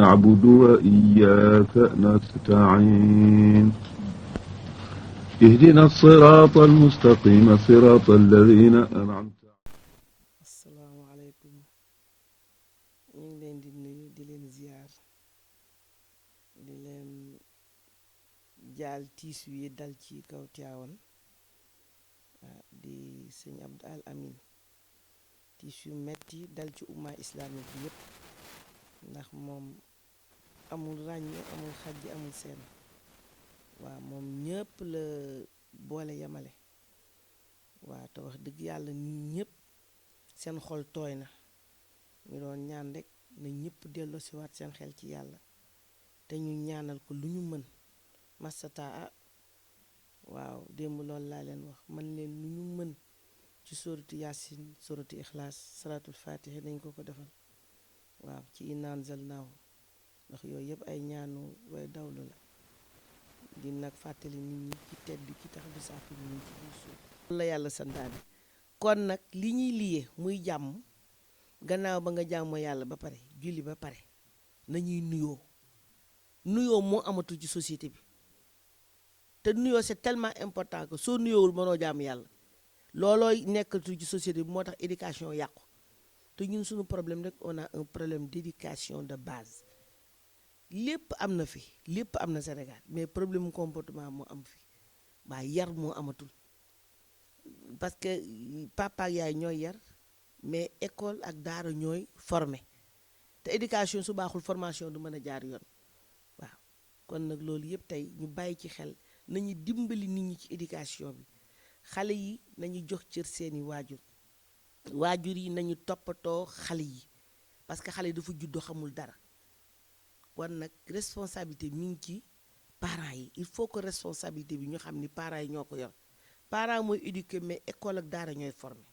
نعبد وإياك نستعين اهدنا الصراط المستقيم صراط الذين أنعمت. asalaamaaleykum ñu ngi leen di nuyu di leen ziar di leen jaal tiis wi dal ci kaw Tiwaawan di sëñ Abdou Al Amin tiis yu metti dal ci umma islamique bi yépp ndax moom amul ràññee amul xajji amul seen waaw moom ñëpp la boole yamale waaw te wax dëgg yàlla nit ñëpp seen xol tooy na ñu doon ñaan rek na ñëpp delloo si waat seen xel ci yàlla te ñu ñaanal ko lu ñu mën masataa waaw démb loolu laa leen wax man leen lu ñu mën ci soratu yaasin soratu ixlaas salaatul faatiha dañ ko ko defal waaw ci inna anzalnaahu ndax yooyu yëpp ay ñaanu way dawlu la di nag fàttali nit ñi ci tedd ki tax du sàkk ñu ci biir suuf la yàlla santaane kon nag li ñuy liyee muy jàmm gannaaw ba nga jàmmoo yàlla ba pare julli ba pare nañuy nuyoo moo amatul ci société bi te nuyoo c'est tellement important que soo nuyoowul mënoo jàmm yàlla loolooy nekkatul ci société bi moo tax éducation yàqu te ñun suñu problème rek on a un problème d'éducation de base lépp am na fi lépp am na Sénégal mais problème comportement moo am fi waa yar moo amatul parce que papa ak yaay ñooy yar mais école ak daara ñooy formé te éducation su baaxul formation du mën a jaar yoon waaw kon nag loolu yëpp tey ñu bàyyi ci xel nañu dimbali nit ñi ci éducation bi xale yi nañu jox cër seeni waajur yi nañu toppatoo xale yi parce que xale yi dafa juddoo xamul dara kon nag responsabilité mi ngi ci parents yi il faut que responsabilité bi ñu xam ni parents yi ñoo ko yor parents mooy éduquer mais école ak daara ñooy former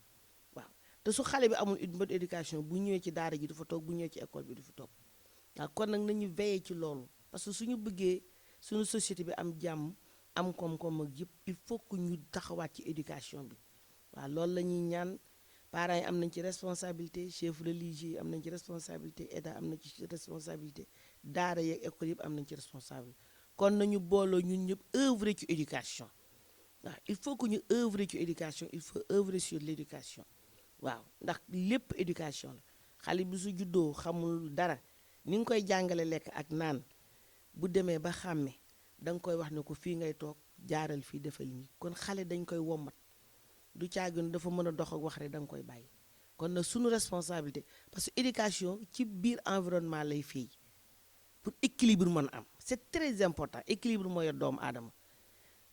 waaw te su xale bi amul une bonne éducation bu ñëwee ci daara ji du fa toog bu ñëwee ci école bi du fa toog waaw kon nag nañu veiller ci loolu parce que suñu bëggee suñu société bi am jàmm am koom-koom ak yëpp il faut que ñu taxawaat ci éducation bi waaw loolu la ñuy ñaan parents yi am nañ ci responsabilité chef religieux yi am nañ ci responsabilité état am na ci responsabilité daara yeeg école yëpp am nañ ci responsabilité kon nañu booloo ñun ñëpp œuvrer ci éducation waaw il faut que ñu œuvrer ci éducation il faut œuvrer sur l'éducation waaw ndax lépp éducation la xale bi su juddoo xamul dara ni nga koy jàngale lekk ak naan bu demee ba xàmme da nga koy wax ne ko fii ngay toog jaaral fii defal nii kon xale dañ koy wommat du caagin dafa mën a dox ak wax rek da nga koy bàyyi kon nag suñu responsabilité parce que éducation ci biir environnement lay fii pour équilibre mën a am c'est très important équilibre moo yor doomu aadama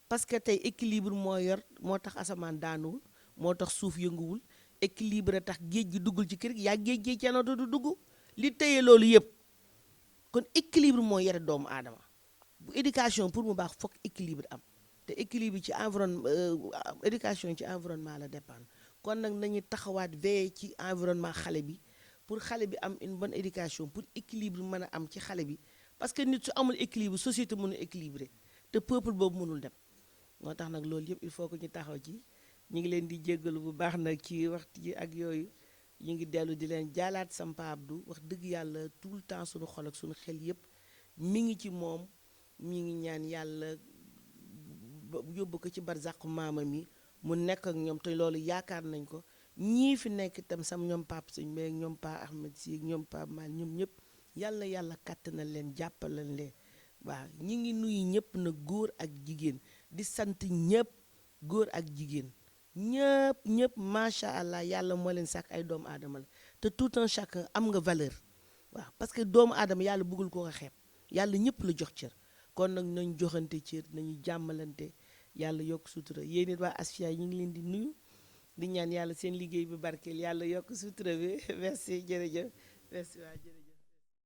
parce que tey équilibre moo yor moo tax asamaan daanuwul moo tax suuf yënguwul équilibre tax géej gi duggul ci kër gi yaa géej gi ceno du dugg li téye loolu yëpp kon équilibre moo yore doomu aadama bu éducation pour mu baax foog équilibre am te équilibre ci éducation ci environnement la dépendre kon nag nañu taxawaat veiller ci environnement xale bi pour xale bi am une bonne éducation pour équilibre mën a am ci xale bi parce que nit su amul équilibre société mënul équilibré te peuple boobu mënul dem moo tax nag loolu yëpp il faut que ñu taxaw ci ñu ngi leen di jéggalu bu baax nag ci waxtu ji ak yooyu ñu ngi dellu di leen jaalaat Sampa Abdou wax dëgg yàlla tout le temps suñu xol ak suñu xel yëpp mi ngi ci moom mi ngi ñaan yàlla yóbbu ko ci barzaqu maama mi mu nekk ak ñoom te loolu yaakaar nañ ko ñii fi nekk itam sam ñoom Pape Sëñ Mbaye ñoom Pa Ahmed Sy ñoom Pa Mal ñoom ñëpp yàlla kàttanal leen jàppalal leen waaw ñi ngi nuyu ñëpp na góor ak jigéen di sant ñëpp góor ak jigéen ñëpp macha allah yàlla moo leen sàkk ay doomu aadama la te tout un chacun am nga valeur waaw parce que doomu aadama yàlla bëggul ko xeeb yàlla ñëpp la jox cër kon nag nañ joxante cër nañu jàmmalante yàlla yokk sutura yéen it waa Asfiya ñu ngi leen di nuyu di ñaan yàlla seen liggéey bi barkeel yàlla yokk sutura bi merci jërëjëf merci waa jërëjëf